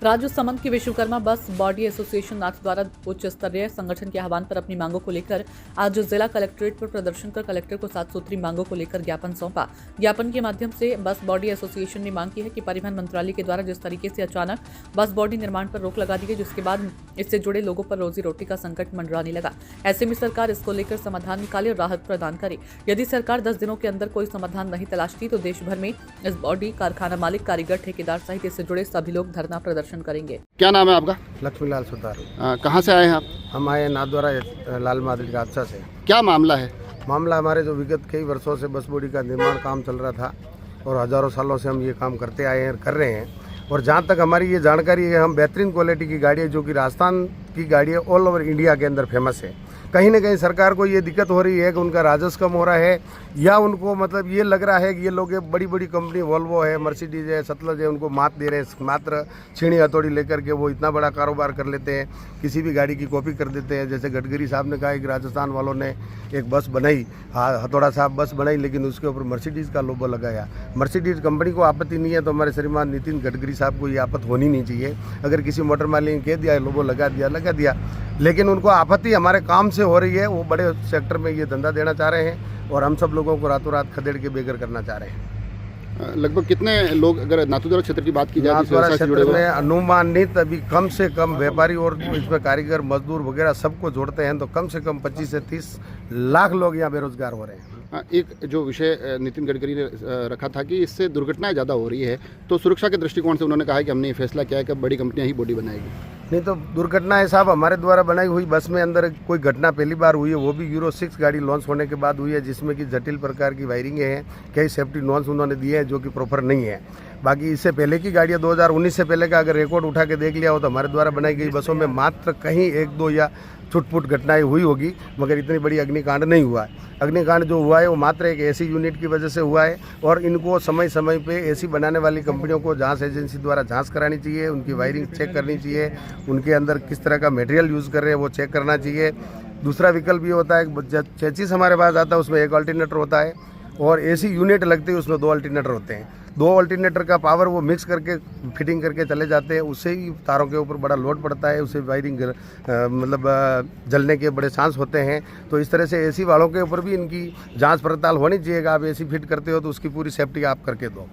राज्य समंत की विश्वकर्मा बस बॉडी एसोसिएशन नाथ द्वारा उच्च स्तरीय संगठन के आह्वान पर अपनी मांगों को लेकर आज जिला कलेक्ट्रेट पर प्रदर्शन कर कलेक्टर को 7 सूत्री मांगों को लेकर ज्ञापन सौंपा। ज्ञापन के माध्यम से बस बॉडी एसोसिएशन ने मांग की है कि परिवहन मंत्रालय के द्वारा जिस तरीके से अचानक बस बॉडी निर्माण पर रोक लगा दी गई, जिसके बाद इससे जुड़े लोगों पर रोजी रोटी का संकट मंडराने लगा। ऐसे में सरकार इसको लेकर समाधान निकाले और राहत प्रदान करे। यदि सरकार 10 दिनों के अंदर कोई समाधान नहीं तलाशती तो देश भर में इस बॉडी कारखाना मालिक, कारीगर, ठेकेदार सहित इससे जुड़े सभी लोग धरना प्रदर्शन करेंगे। क्या नाम है आपका? लक्ष्मीलाल सुतार। कहाँ से आए हैं आप? हम आए नाथद्वारा लाल मादरी हादसा से। क्या मामला है? मामला हमारे जो विगत कई वर्षों से बस बॉडी का निर्माण काम चल रहा था और हज़ारों सालों से हम ये काम करते आए हैं, कर रहे हैं। और जहाँ तक हमारी ये जानकारी है, हम बेहतरीन क्वालिटी की गाड़ी है जो कि राजस्थान की गाड़ी है, ऑल ओवर इंडिया के अंदर फेमस है। कहीं ना कहीं सरकार को ये दिक्कत हो रही है कि उनका राजस्व कम हो रहा है, या उनको मतलब ये लग रहा है कि ये लोग बड़ी बड़ी कंपनी वोल्वो है, मर्सिडीज है, सतलज है, उनको मात दे रहे हैं। मात्र छीनी हथौड़ी लेकर के वो इतना बड़ा कारोबार कर लेते हैं, किसी भी गाड़ी की कॉपी कर देते हैं। जैसे गडकरी साहब ने कहा कि राजस्थान वालों ने एक बस बनाई, हथौड़ा साहब बस बनाई, लेकिन उसके ऊपर मर्सिडीज़ का लोगो लगाया। मर्सिडीज़ कंपनी को आपत्ति नहीं है तो हमारे श्रीमान नितिन गडकरी साहब को ये आपत्ति होनी नहीं चाहिए। अगर किसी मोटर मालिक ने कह दिया लोगो लगा दिया, लेकिन उनको आपत्ति हमारे काम से हो रही है। वो बड़े सेक्टर में ये धंधा देना चाह रहे हैं और हम सब लोगों को रातों रात खदेड़ के बेघर करना चाह रहे हैं। लगभग कितने लोग, अगर नाथद्वारा क्षेत्र की बात की जाए, नाथद्वारा क्षेत्र में अनुमानित अभी कम से कम व्यापारी और इसमें कारीगर, मजदूर वगैरह सबको जोड़ते हैं तो कम से कम 25 से 30 लाख लोग यहाँ बेरोजगार हो रहे हैं। एक जो विषय नितिन गडकरी ने रखा था कि इससे दुर्घटनाएं ज़्यादा हो रही है, तो सुरक्षा के दृष्टिकोण से उन्होंने कहा है कि हमने ये फैसला किया है कि बड़ी कंपनियां ही बॉडी बनाएगी। नहीं तो दुर्घटना है साहब, हमारे द्वारा बनाई हुई बस में अंदर कोई घटना पहली बार हुई है, वो भी यूरो 6 गाड़ी लॉन्च होने के बाद हुई है, जिसमें कि जटिल प्रकार की वायरिंगें हैं, कई सेफ्टी नॉर्म्स उन्होंने दिए हैं जो कि प्रॉपर नहीं है। बाकी इससे पहले की गाड़ियाँ 2019 से पहले का अगर रिकॉर्ड उठा के देख लिया हो तो हमारे द्वारा बनाई गई बसों में मात्र कहीं 1-2 या छुटपुट घटनाएं हुई होगी, मगर इतनी बड़ी अग्निकांड नहीं हुआ है। अग्निकांड जो हुआ है वो मात्र एक एसी यूनिट की वजह से हुआ है और इनको समय समय पे एसी बनाने वाली कंपनियों को जांच एजेंसी द्वारा जांच करानी चाहिए, उनकी वायरिंग चेक करनी चाहिए, उनके अंदर किस तरह का मटेरियल यूज़ कर रहे हैं वो चेक करना चाहिए। दूसरा विकल्प ये होता है जब चेचिस हमारे पास आता है उसमें एक अल्टरनेटर होता है और एसी यूनिट लगती है उसमें 2 अल्टरनेटर होते हैं। 2 अल्टरनेटर का पावर वो मिक्स करके फिटिंग करके चले जाते हैं, उससे ही तारों के ऊपर बड़ा लोड पड़ता है, उससे वायरिंग जलने के बड़े चांस होते हैं। तो इस तरह से एसी वालों के ऊपर भी इनकी जांच पड़ताल होनी चाहिए कि आप एसी फिट करते हो तो उसकी पूरी सेफ्टी आप करके दो।